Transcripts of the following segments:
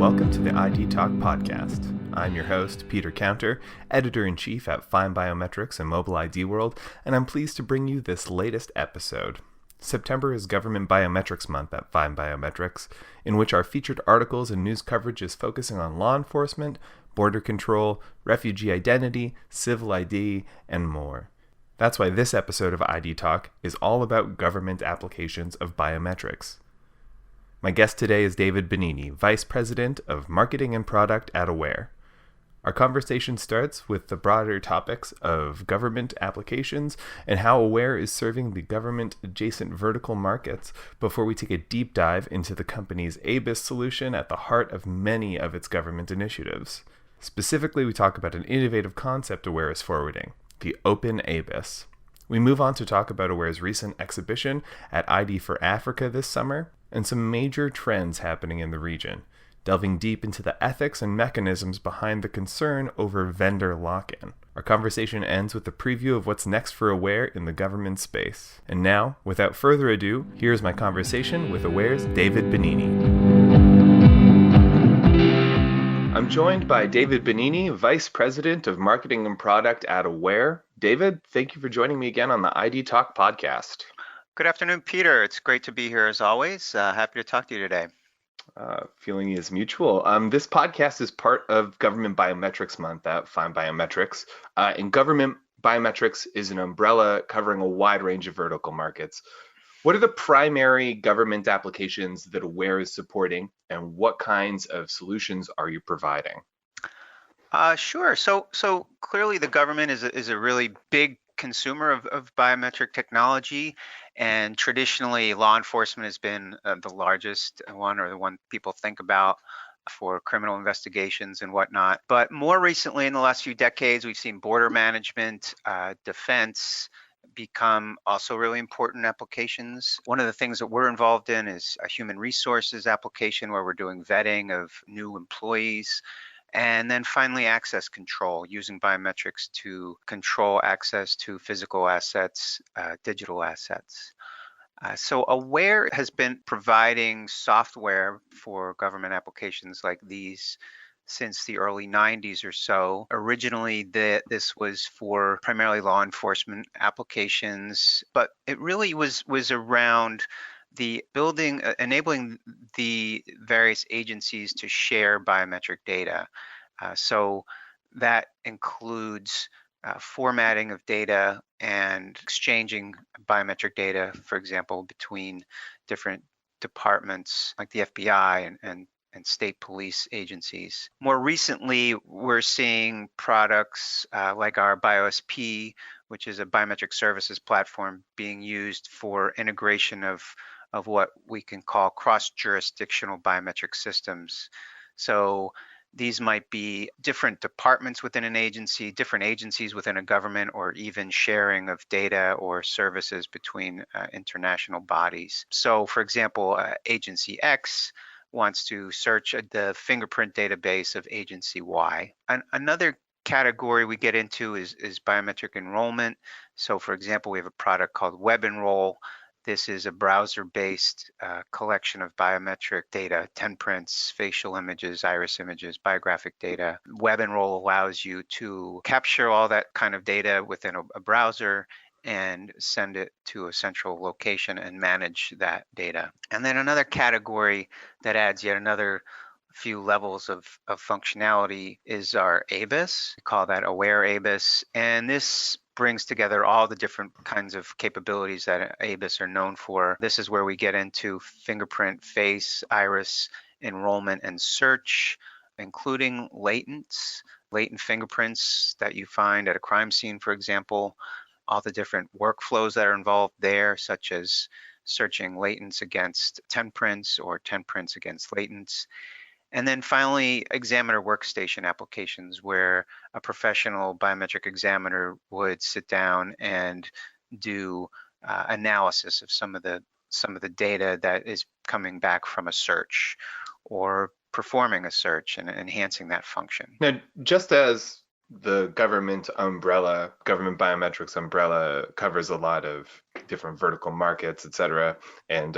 welcome to the ID Talk podcast. I'm your host, Peter Counter, Editor-in-Chief at FindBiometrics and Mobile ID World, and I'm pleased to bring you this latest episode. September is Government Biometrics Month at FindBiometrics, in which our featured articles and news coverage is focusing on law enforcement, border control, refugee identity, civil ID, and more. That's why this episode of ID Talk is all about government applications of biometrics. My guest today is David Benini, Vice President of Marketing and Product at Aware. Our conversation starts with the broader topics of government applications and how Aware is serving the government-adjacent vertical markets before we take a deep dive into the company's ABIS solution at the heart of many of its government initiatives. Specifically, we talk about an innovative concept Aware is forwarding, the Open ABIS. We move on to talk about Aware's recent exhibition at ID for Africa this summer, and some major trends happening in the region, delving deep into the ethics and mechanisms behind the concern over vendor lock-in. Our conversation ends with a preview of what's next for Aware in the government space. And now, without further ado, here's my conversation with Aware's David Benini. I'm joined by David Benini, Vice President of Marketing and Product at Aware. David, thank you for joining me again on the ID Talk podcast. Good afternoon, Peter. It's great to be here as always. Happy to talk to you today. Feeling is mutual. This podcast is part of Government Biometrics Month at FindBiometrics. And Government Biometrics is an umbrella covering a wide range of vertical markets. What are the primary government applications that Aware is supporting, and what kinds of solutions are you providing? Sure. So clearly the government is a really big consumer of biometric technology, and traditionally law enforcement has been the largest one, or the one people think about for criminal investigations and whatnot. But more recently, in the last few decades, we've seen border management, defense become also really important applications. One of the things that we're involved in is a human resources application where we're doing vetting of new employees. And then finally, access control, using biometrics to control access to physical assets, digital assets. So Aware has been providing software for government applications like these since the early 90s or so. Originally, this was for primarily law enforcement applications, but it really was around the enabling the various agencies to share biometric data. So that includes formatting of data and exchanging biometric data, for example, between different departments like the FBI and state police agencies. More recently, we're seeing products like our BioSP, which is a biometric services platform, being used for integration of what we can call cross-jurisdictional biometric systems. So these might be different departments within an agency, different agencies within a government, or even sharing of data or services between international bodies. So for example, Agency X wants to search the fingerprint database of Agency Y. Another category we get into is biometric enrollment. So for example, we have a product called Web Enroll. This is a browser-based collection of biometric data, 10 prints, facial images, iris images, biographic data. Web Enroll allows you to capture all that kind of data within a browser and send it to a central location and manage that data. And then another category that adds yet another few levels of functionality is our ABIS. We call that Aware ABIS. And this brings together all the different kinds of capabilities that ABIS are known for. This is where we get into fingerprint, face, iris, enrollment, and search, including latent fingerprints that you find at a crime scene, for example, all the different workflows that are involved there, such as searching latents against 10 prints or 10 prints against latents. And then finally, examiner workstation applications, where a professional biometric examiner would sit down and do analysis of some of the data that is coming back from a search, or performing a search and enhancing that function. Now, just as the government biometrics umbrella covers a lot of different vertical markets, et cetera, and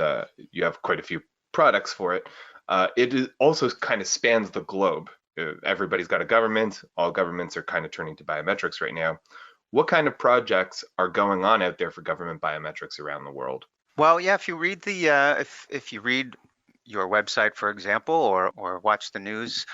you have quite a few products for it, Also kind of spans the globe. Everybody's got a government. All governments are kind of turning to biometrics right now. What kind of projects are going on out there for government biometrics around the world? Well, yeah, if you read the if you read your website, for example, or watch the news,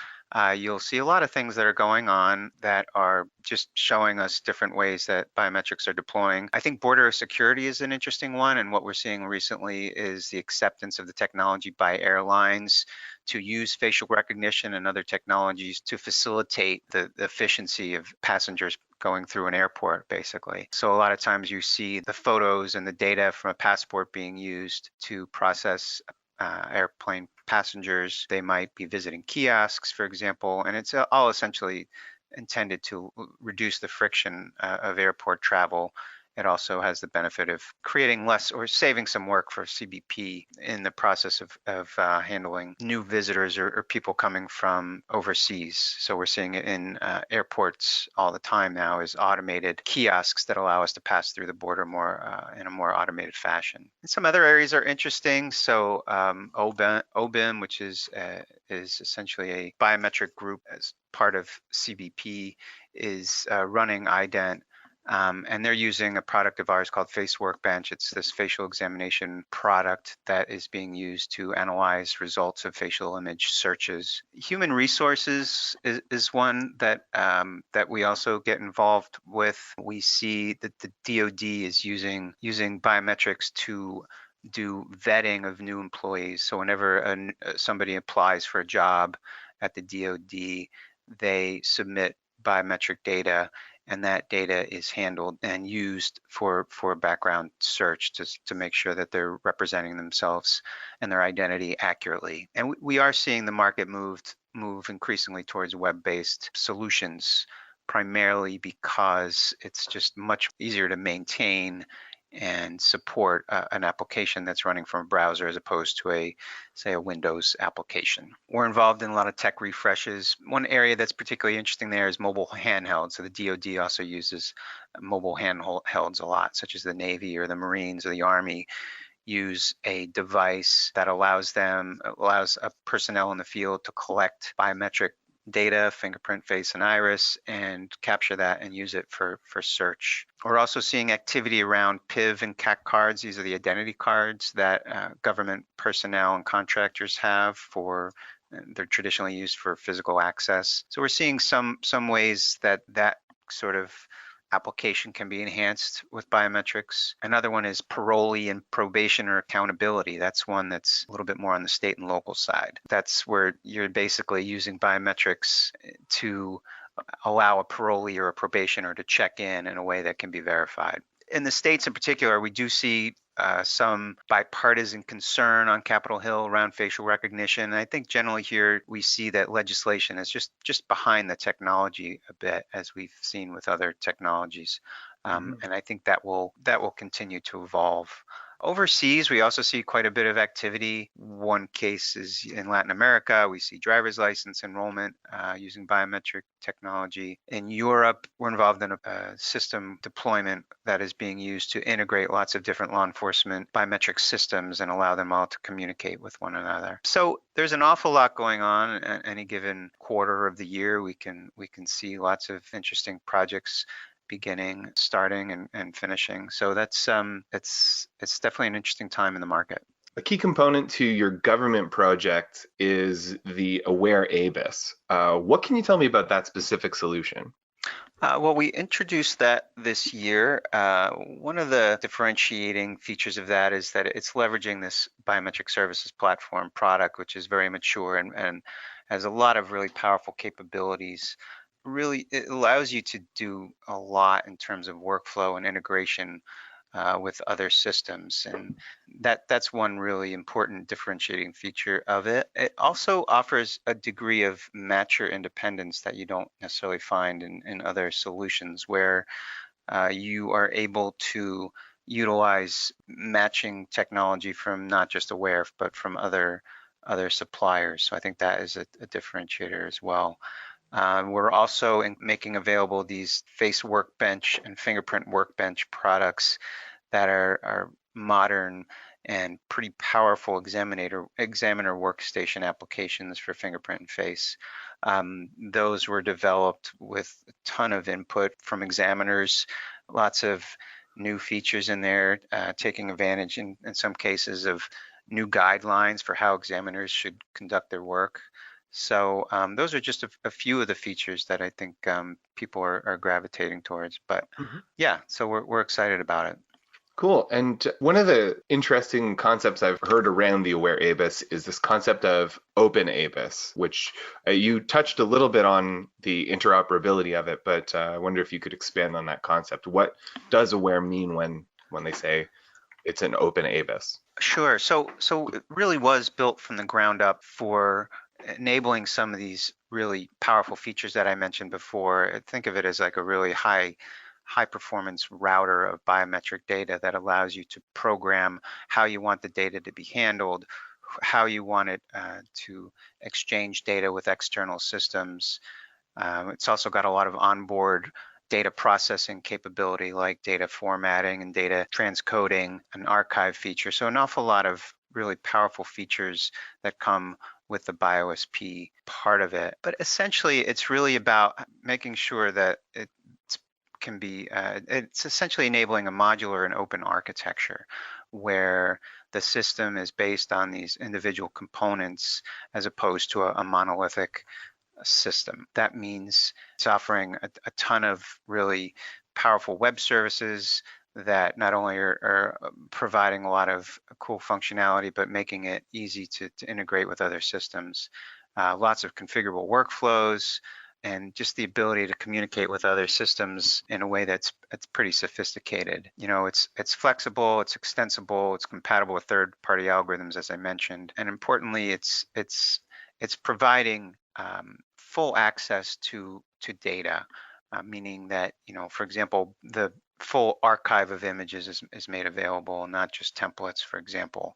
you'll see a lot of things that are going on that are just showing us different ways that biometrics are deploying. I think border security is an interesting one, and what we're seeing recently is the acceptance of the technology by airlines to use facial recognition and other technologies to facilitate the efficiency of passengers going through an airport, basically. So a lot of times you see the photos and the data from a passport being used to process airplane passengers. They might be visiting kiosks, for example, and it's all essentially intended to reduce the friction of airport travel. It also has the benefit of creating less or saving some work for CBP in the process of handling new visitors or people coming from overseas. So we're seeing it in airports all the time now, is automated kiosks that allow us to pass through the border more in a more automated fashion. And some other areas are interesting. So OBIM, which is essentially a biometric group as part of CBP, is running ident. And they're using a product of ours called Face Workbench. It's this facial examination product that is being used to analyze results of facial image searches. Human resources is one that that we also get involved with. We see that the DoD is using biometrics to do vetting of new employees. So whenever somebody applies for a job at the DoD, they submit biometric data, and that data is handled and used for a background search to make sure that they're representing themselves and their identity accurately. And we are seeing the market move increasingly towards web-based solutions, primarily because it's just much easier to maintain and support an application that's running from a browser as opposed to say a Windows application. We're involved in a lot of tech refreshes. One area that's particularly interesting there is mobile handhelds. So the DoD also uses mobile handhelds a lot, such as the Navy or the Marines or the Army use a device that allows a personnel in the field to collect biometric data, fingerprint, face, and iris, and capture that and use it for search. We're also seeing activity around PIV and CAC cards. These are the identity cards that government personnel and contractors have they're traditionally used for physical access. So we're seeing some ways that sort of application can be enhanced with biometrics. Another one is parolee and probation or accountability. That's one that's a little bit more on the state and local side. That's where you're basically using biometrics to allow a parolee or a probationer to check in a way that can be verified. In the states in particular, we do see some bipartisan concern on Capitol Hill around facial recognition. And I think generally here we see that legislation is just behind the technology a bit, as we've seen with other technologies. And I think that will continue to evolve. Overseas, we also see quite a bit of activity. One case is in Latin America. We see driver's license enrollment using biometric technology. In Europe, we're involved in a system deployment that is being used to integrate lots of different law enforcement biometric systems and allow them all to communicate with one another. So there's an awful lot going on at any given quarter of the year. We can see lots of interesting projects beginning, starting, and finishing. So that's it's definitely an interesting time in the market. A key component to your government project is the Aware ABIS. What can you tell me about that specific solution? Well, we introduced that this year. One of the differentiating features of that is that it's leveraging this biometric services platform product, which is very mature and has a lot of really powerful capabilities. Really, it allows you to do a lot in terms of workflow and integration with other systems, and that's one really important differentiating feature of it. It also offers a degree of matcher independence that you don't necessarily find in other solutions, where you are able to utilize matching technology from not just Aware but from other suppliers. So I think that is a differentiator as well. We're also making available these Face Workbench and Fingerprint Workbench products that are modern and pretty powerful examiner workstation applications for fingerprint and face. Those were developed with a ton of input from examiners, lots of new features in there, taking advantage in some cases of new guidelines for how examiners should conduct their work. So those are just a few of the features that I think people are gravitating towards. But yeah, so we're excited about it. Cool. And one of the interesting concepts I've heard around the Aware ABIS is this concept of open ABIS, which you touched a little bit on the interoperability of it, but I wonder if you could expand on that concept. What does Aware mean when they say it's an open ABIS? Sure. So it really was built from the ground up for enabling some of these really powerful features that I mentioned before. Think of it as like a really high performance router of biometric data that allows you to program how you want the data to be handled, how you want it to exchange data with external systems. It's also got a lot of onboard data processing capability like data formatting and data transcoding, an archive feature. So an awful lot of really powerful features that come with the BioSP part of it. But essentially, it's really about making sure that it's essentially enabling a modular and open architecture where the system is based on these individual components as opposed to a monolithic system. That means it's offering a ton of really powerful web services that not only are providing a lot of cool functionality, but making it easy to integrate with other systems. Lots of configurable workflows, and just the ability to communicate with other systems in a way that's pretty sophisticated. You know, it's flexible, it's extensible, it's compatible with third-party algorithms, as I mentioned, and importantly, it's providing full access to data, meaning that, you know, for example, the full archive of images is made available, not just templates, for example,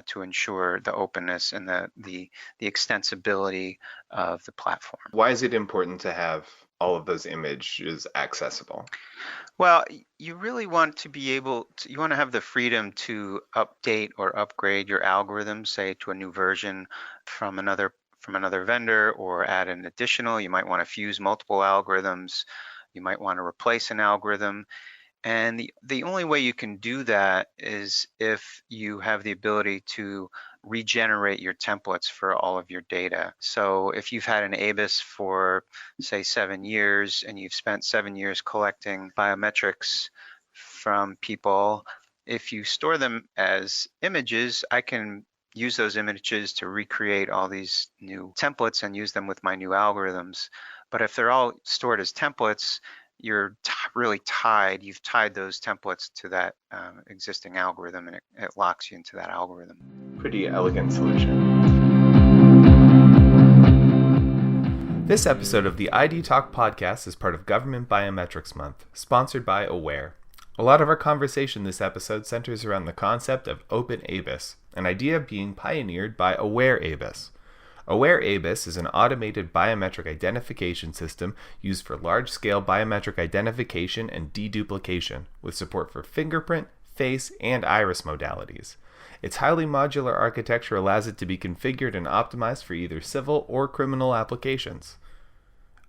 to ensure the openness and the extensibility of the platform. Why is it important to have all of those images accessible? Well, you really want to be able to, you want to have the freedom to update or upgrade your algorithm, say to a new version from another vendor, or add an additional. You might want to fuse multiple algorithms. You might want to replace an algorithm. And the only way you can do that is if you have the ability to regenerate your templates for all of your data. So if you've had an ABIS for, say, 7 years, and you've spent 7 years collecting biometrics from people, if you store them as images, I can use those images to recreate all these new templates and use them with my new algorithms. But if they're all stored as templates, you're really tied. You've tied those templates to that existing algorithm, and it locks you into that algorithm. Pretty elegant solution. This episode of the ID Talk podcast is part of Government Biometrics Month, sponsored by Aware. A lot of our conversation this episode centers around the concept of open ABIS, an idea being pioneered by Aware ABIS. Aware ABIS is an automated biometric identification system used for large-scale biometric identification and deduplication, with support for fingerprint, face, and iris modalities. Its highly modular architecture allows it to be configured and optimized for either civil or criminal applications.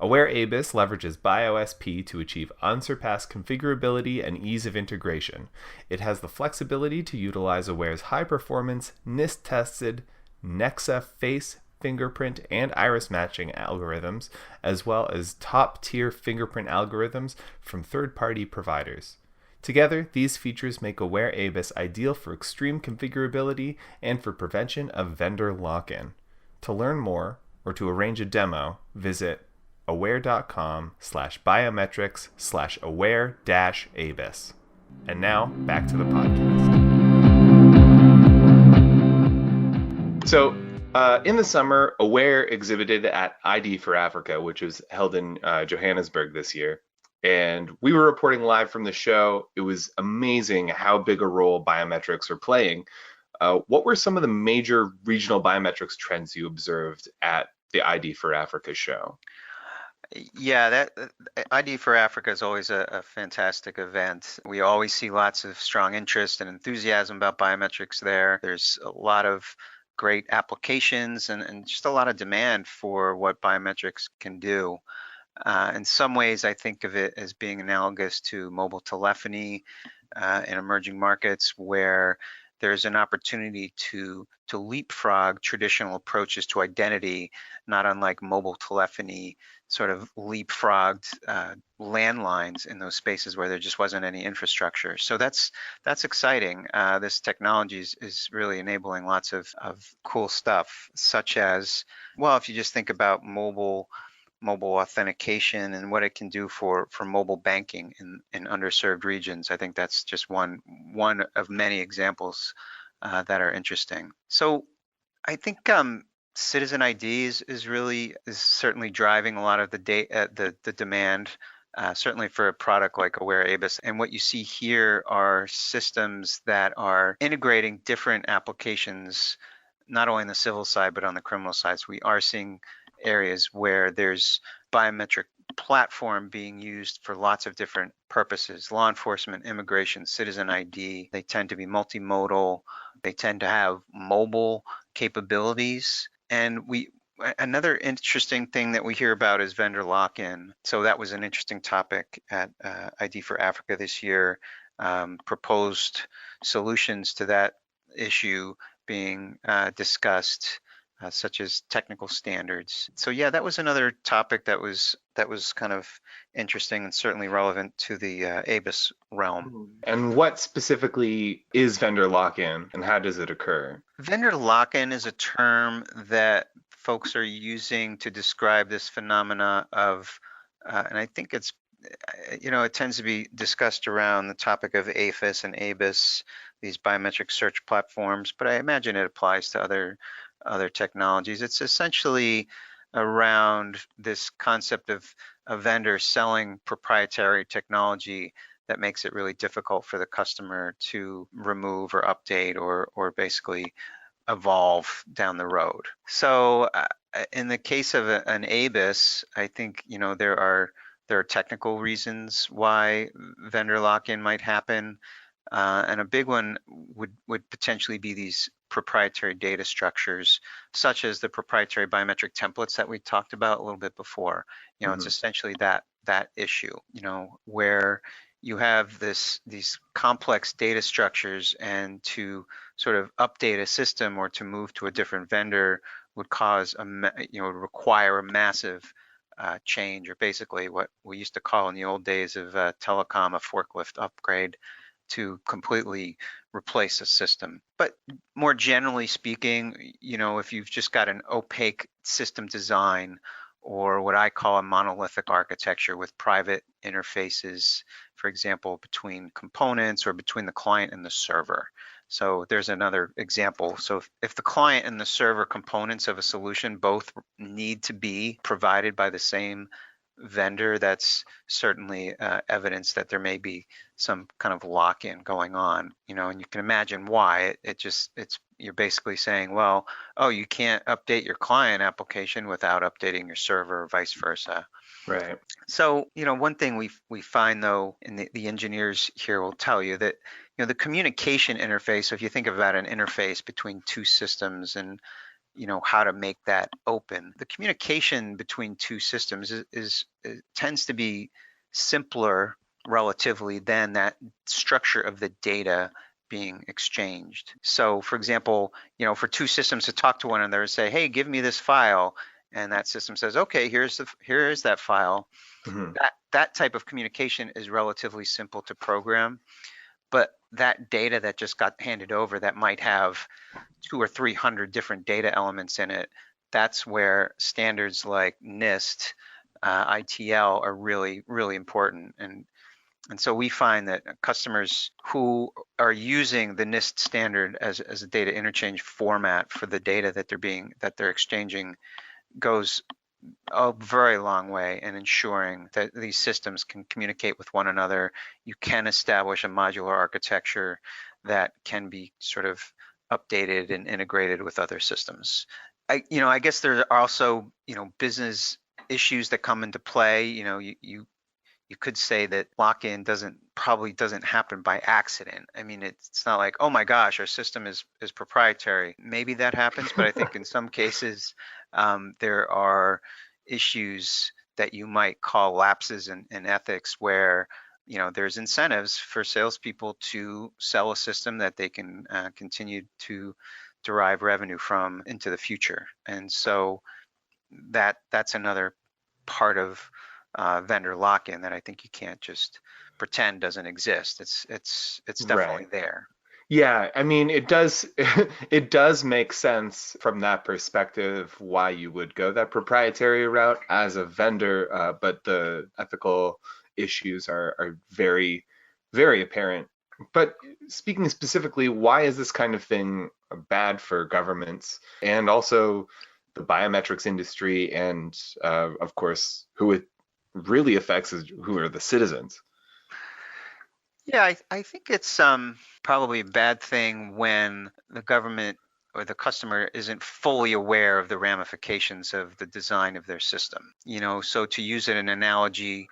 Aware ABIS leverages BioSP to achieve unsurpassed configurability and ease of integration. It has the flexibility to utilize Aware's high-performance, NIST-tested Nexa face, fingerprint, and iris matching algorithms, as well as top-tier fingerprint algorithms from third-party providers. Together, these features make Aware ABIS ideal for extreme configurability and for prevention of vendor lock-in. To learn more, or to arrange a demo, visit aware.com/biometrics/aware-abis. And now, back to the podcast. So, in the summer, Aware exhibited at ID for Africa, which was held in Johannesburg this year. And we were reporting live from the show. It was amazing how big a role biometrics are playing. What were some of the major regional biometrics trends you observed at the ID for Africa show? Yeah, ID for Africa is always a fantastic event. We always see lots of strong interest and enthusiasm about biometrics there. There's a lot of great applications and just a lot of demand for what biometrics can do. In some ways, I think of it as being analogous to mobile telephony in emerging markets where there's an opportunity to leapfrog traditional approaches to identity, not unlike mobile telephony sort of leapfrogged landlines in those spaces where there just wasn't any infrastructure. So that's exciting. This technology is really enabling lots of cool stuff, such as, well, if you just think about mobile authentication and what it can do for mobile banking in underserved regions. I think that's just one of many examples that are interesting. So I think citizen ID is certainly driving a lot of the demand. Certainly for a product like Aware ABIS. And what you see here are systems that are integrating different applications, not only on the civil side, but on the criminal side. So we are seeing areas where there's biometric platform being used for lots of different purposes: law enforcement, immigration, citizen ID. They tend to be multimodal. They tend to have mobile capabilities. And another interesting thing that we hear about is vendor lock-in. So that was an interesting topic at ID for Africa this year. Proposed solutions to that issue being discussed, such as technical standards. So yeah, that was another topic that was kind of interesting and certainly relevant to the ABIS realm. And what specifically is vendor lock-in and how does it occur? Vendor lock-in is a term that folks are using to describe this phenomena of, and I think it's, it tends to be discussed around the topic of AFIS and ABIS, these biometric search platforms, but I imagine it applies to other technologies. It's essentially around this concept of a vendor selling proprietary technology that makes it really difficult for the customer to remove or update or basically evolve down the road. So in the case of an ABIS, I think there are technical reasons why vendor lock-in might happen. And a big one would potentially be these proprietary data structures, such as the proprietary biometric templates that we talked about a little bit before. It's essentially that issue, where you have these complex data structures, and to sort of update a system or to move to a different vendor would require a massive change, or basically what we used to call in the old days of telecom a forklift upgrade, to completely replace a system. But more generally speaking, if you've just got an opaque system design, or what I call a monolithic architecture with private interfaces, for example, between components or between the client and the server. So there's another example. So if the client and the server components of a solution both need to be provided by the same vendor, that's certainly evidence that there may be some kind of lock-in going on, and you can imagine why. You're basically saying, well, oh, you can't update your client application without updating your server, or vice versa. Right. So, one thing we find, though, and the engineers here will tell you that, the communication interface, so if you think about an interface between two systems and how to make that open, the communication between two systems tends to be simpler relatively than that structure of the data being exchanged. So for example, for two systems to talk to one another and say, hey, give me this file, and that system says, okay, here is that file. That type of communication is relatively simple to program. But that data that just got handed over, that might have 200 or 300 different data elements in it, that's where standards like NIST, ITL are really, really important. And so we find that customers who are using the NIST standard as a data interchange format for the data that they're exchanging goes a very long way in ensuring that these systems can communicate with one another. You can establish a modular architecture that can be sort of updated and integrated with other systems. I guess there are also, business issues that come into play. You could say that lock-in probably doesn't happen by accident. I mean, it's not like, oh my gosh, our system is proprietary. Maybe that happens, but I think in some cases there are issues that you might call lapses in ethics where there's incentives for salespeople to sell a system that they can continue to derive revenue from into the future. And so that's another part of vendor lock-in that I think you can't just pretend doesn't exist. It's definitely Right. there. Yeah, I mean, it does it does make sense from that perspective why you would go that proprietary route as a vendor, but the ethical issues are very, very apparent. But speaking specifically, why is this kind of thing bad for governments and also the biometrics industry and, of course, who it really affects is who are the citizens? Yeah, I think it's probably a bad thing when the government or the customer isn't fully aware of the ramifications of the design of their system. So to use an analogy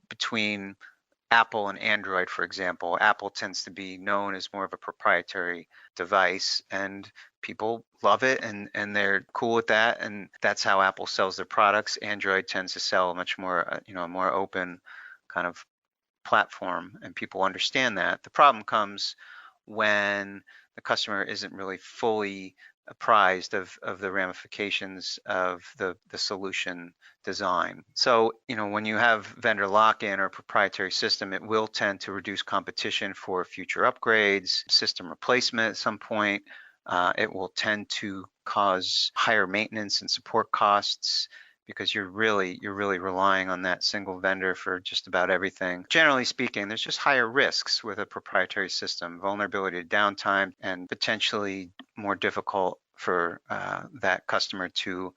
between Apple and Android, for example, Apple tends to be known as more of a proprietary device, and people love it and they're cool with that, and that's how Apple sells their products. Android tends to sell a much more, more open kind of platform, and people understand that. The problem comes when the customer isn't really fully apprised of the ramifications of the solution design. So, when you have vendor lock-in or proprietary system, it will tend to reduce competition for future upgrades, system replacement at some point. It will tend to cause higher maintenance and support costs because you're really relying on that single vendor for just about everything. Generally speaking, there's just higher risks with a proprietary system, vulnerability to downtime, and potentially more difficult for that customer to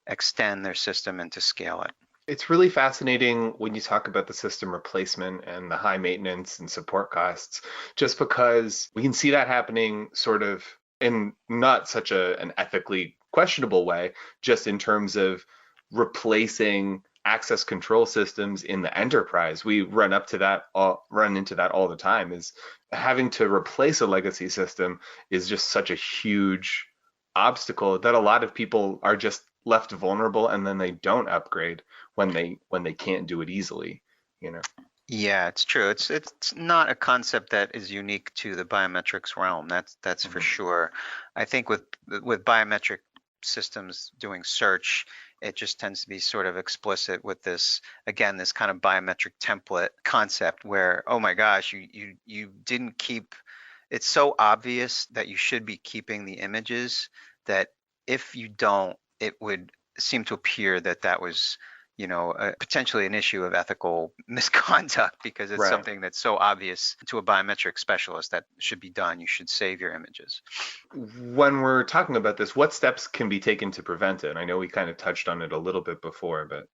extend their system and to scale it. It's really fascinating when you talk about the system replacement and the high maintenance and support costs, just because we can see that happening sort of in not such an ethically questionable way, just in terms of replacing access control systems in the enterprise. We run into that all the time, is having to replace a legacy system is just such a huge obstacle that a lot of people are just left vulnerable and then they don't upgrade when they can't do it easily, you know. Yeah, it's true. It's not a concept that is unique to the biometrics realm. That's for Mhm. sure. I think with biometric systems doing search, it just tends to be sort of explicit with this, again, this kind of biometric template concept where, oh my gosh, you didn't keep, it's so obvious that you should be keeping the images that if you don't, it would seem to appear that that was potentially an issue of ethical misconduct because it's Right. something that's so obvious to a biometric specialist that should be done. You should save your images. When we're talking about this, what steps can be taken to prevent it? I know we kind of touched on it a little bit before, but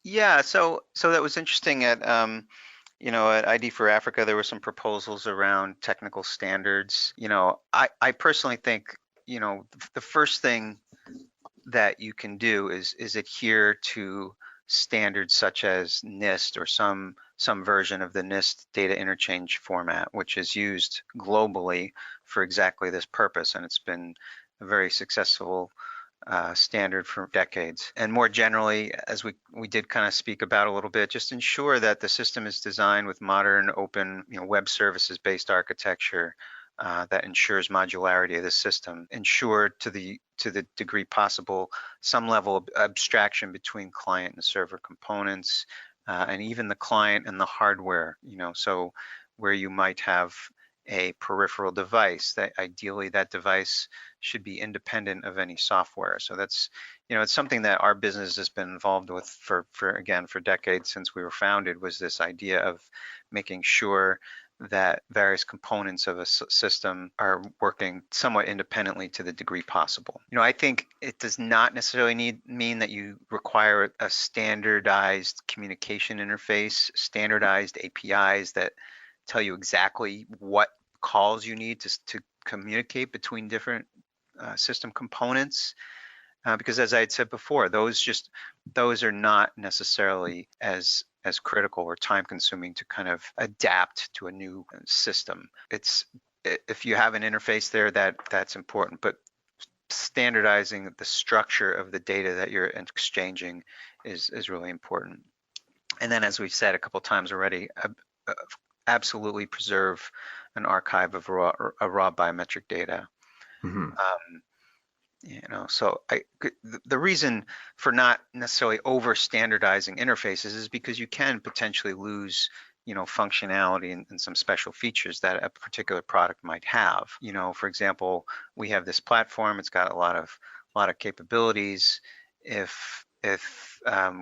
Yeah, so that was interesting at ID for Africa, there were some proposals around technical standards. I personally think, the first thing that you can do is adhere to standards such as NIST or some version of the NIST data interchange format, which is used globally for exactly this purpose, and it's been a very successful standard for decades. And more generally, as we did kind of speak about a little bit, just ensure that the system is designed with modern, open, web services-based architecture that ensures modularity of the system. Ensure to the degree possible some level of abstraction between client and server components, and even the client and the hardware. So where you might have a peripheral device, that ideally that device should be independent of any software. So that's, it's something that our business has been involved with for decades since we were founded, was this idea of making sure that various components of a system are working somewhat independently to the degree possible. I think it does not necessarily mean that you require a standardized communication interface, standardized APIs that tell you exactly what calls you need to communicate between different system components. because as I had said before, those are not necessarily as critical or time consuming to kind of adapt to a new system. If you have an interface there, that's important, but standardizing the structure of the data that you're exchanging is really important. And then, as we've said a couple times already, absolutely preserve an archive of raw biometric data. Mm-hmm. So the reason for not necessarily over standardizing interfaces is because you can potentially lose, functionality and some special features that a particular product might have. For example, we have this platform; it's got a lot of capabilities. If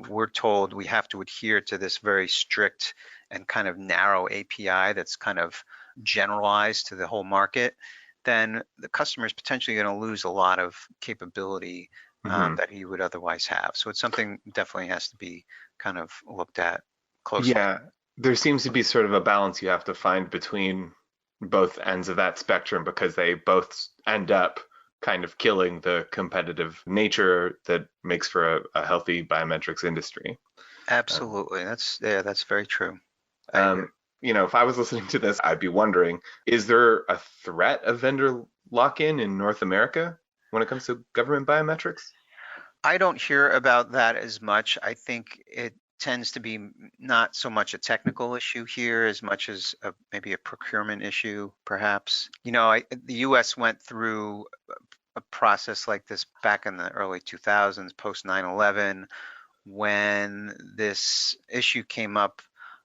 we're told we have to adhere to this very strict and kind of narrow API that's kind of generalized to the whole market, then the customer is potentially going to lose a lot of capability that he would otherwise have. So it's something definitely has to be kind of looked at closely. Yeah, there seems to be sort of a balance you have to find between both ends of that spectrum because they both end up kind of killing the competitive nature that makes for a healthy biometrics industry. Absolutely. That's very true. I agree. If I was listening to this, I'd be wondering, is there a threat of vendor lock-in in North America when it comes to government biometrics? I don't hear about that as much. I think it tends to be not so much a technical issue here as much as maybe a procurement issue, perhaps. The U.S. went through a process like this back in the early 2000s, post 9/11, when this issue came up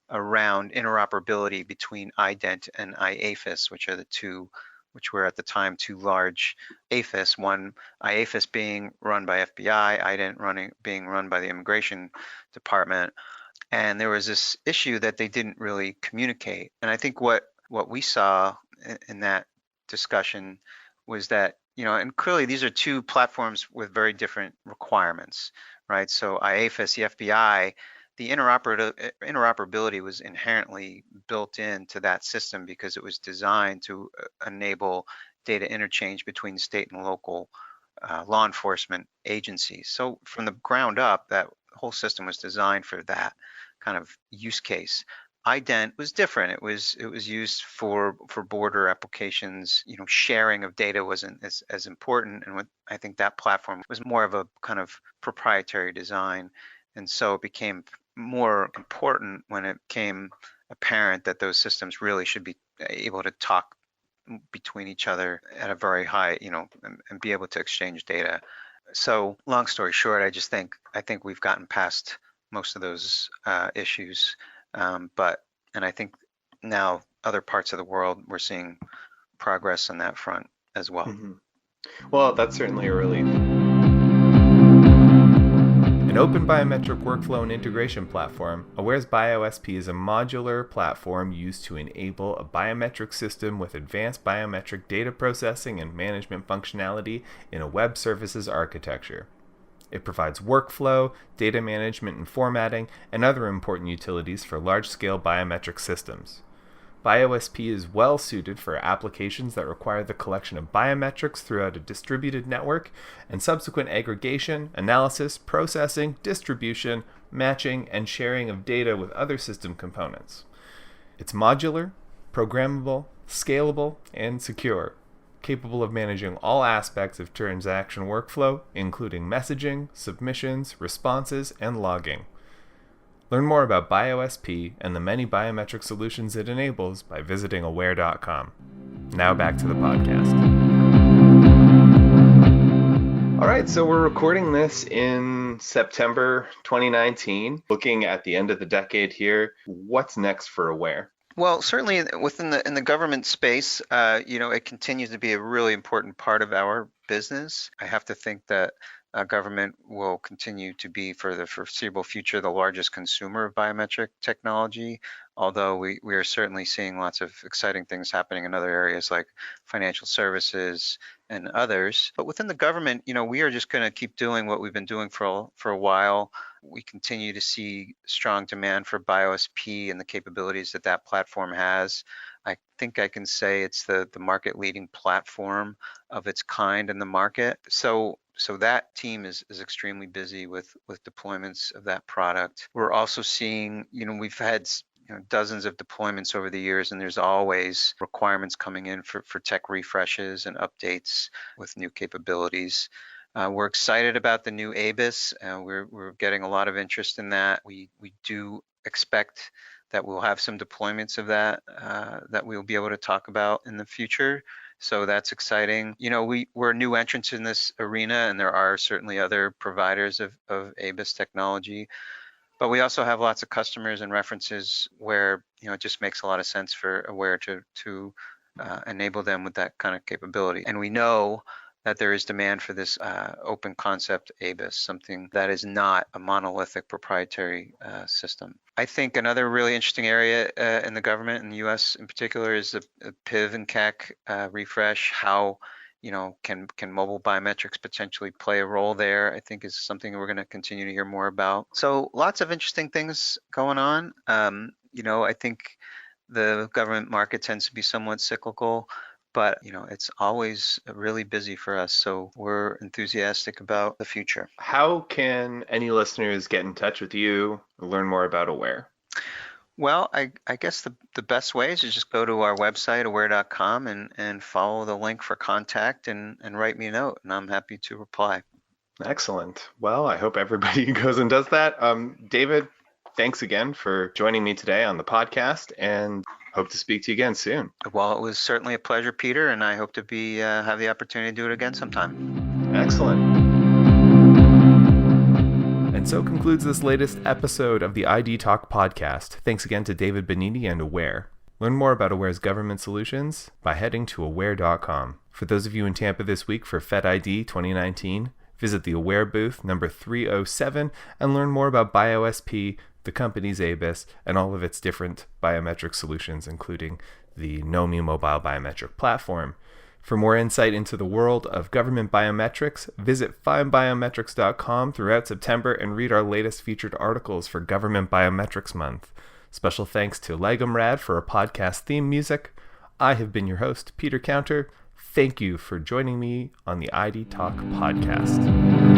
around interoperability between ident and IAFIS, which were at the time two large AFIS, one IAFIS being run by FBI, ident being run by the Immigration Department. And there was this issue that they didn't really communicate. And I think what we saw in that discussion was that, and clearly these are two platforms with very different requirements, right? So IAFIS, the FBI, the interoperability was inherently built into that system because it was designed to enable data interchange between state and local law enforcement agencies. So from the ground up, that whole system was designed for that kind of use case. Ident was different. It was used for border applications. Sharing of data wasn't as important, and I think that platform was more of a kind of proprietary design, and so it became more important when it became apparent that those systems really should be able to talk between each other at a very high, and be able to exchange data. So long story short, I think we've gotten past most of those issues. And I think now other parts of the world, we're seeing progress on that front as well. Mm-hmm. Well, that's certainly a relief. An open biometric workflow and integration platform, Aware's BioSP is a modular platform used to enable a biometric system with advanced biometric data processing and management functionality in a web services architecture. It provides workflow, data management and formatting, and other important utilities for large-scale biometric systems. BioSP is well suited for applications that require the collection of biometrics throughout a distributed network and subsequent aggregation, analysis, processing, distribution, matching, and sharing of data with other system components. It's modular, programmable, scalable, and secure, capable of managing all aspects of transaction workflow, including messaging, submissions, responses, and logging. Learn more about BioSP and the many biometric solutions it enables by visiting aware.com. Now back to the podcast. All right, so we're recording this in September 2019, looking at the end of the decade here. What's next for Aware? Well, certainly in the government space, it continues to be a really important part of our business. I have to think that government will continue to be, for the foreseeable future, the largest consumer of biometric technology, although we are certainly seeing lots of exciting things happening in other areas like financial services and others. But within the government, we are just going to keep doing what we've been doing for a while. We continue to see strong demand for BioSP and the capabilities that platform has. I think I can say it's the market leading platform of its kind in the market. So that team is extremely busy with deployments of that product. We're also seeing, we've had dozens of deployments over the years, and there's always requirements coming in for tech refreshes and updates with new capabilities. We're excited about the new ABIS. We're getting a lot of interest in that. We do expect that we'll have some deployments of that we'll be able to talk about in the future. So that's exciting. We're new entrants in this arena, and there are certainly other providers of ABIS technology. But we also have lots of customers and references where it just makes a lot of sense for Aware to enable them with that kind of capability. And we know that there is demand for this open concept ABIS, something that is not a monolithic proprietary system. I think another really interesting area in the government, in the US in particular, is the PIV and CAC refresh. How can mobile biometrics potentially play a role there, I think is something we're going to continue to hear more about. So lots of interesting things going on. I think the government market tends to be somewhat cyclical, but it's always really busy for us. So we're enthusiastic about the future. How can any listeners get in touch with you, learn more about Aware? Well, I guess the best way is to just go to our website, aware.com, and follow the link for contact and write me a note, and I'm happy to reply. Excellent. Well, I hope everybody goes and does that. David, thanks again for joining me today on the podcast, and hope to speak to you again soon. Well, it was certainly a pleasure, Peter, and I hope to have the opportunity to do it again sometime. Excellent. And so concludes this latest episode of the ID Talk podcast. Thanks again to David Benini and Aware. Learn more about Aware's government solutions by heading to aware.com. For those of you in Tampa this week for FedID 2019, visit the Aware booth number 307 and learn more about BioSP, the company's ABIS, and all of its different biometric solutions, including the looming mobile biometric platform. For more insight into the world of government biometrics, visit FindBiometrics.com throughout September and read our latest featured articles for Government Biometrics Month. Special thanks to Legumrad for our podcast theme music. I have been your host, Peter Counter. Thank you for joining me on the ID Talk podcast.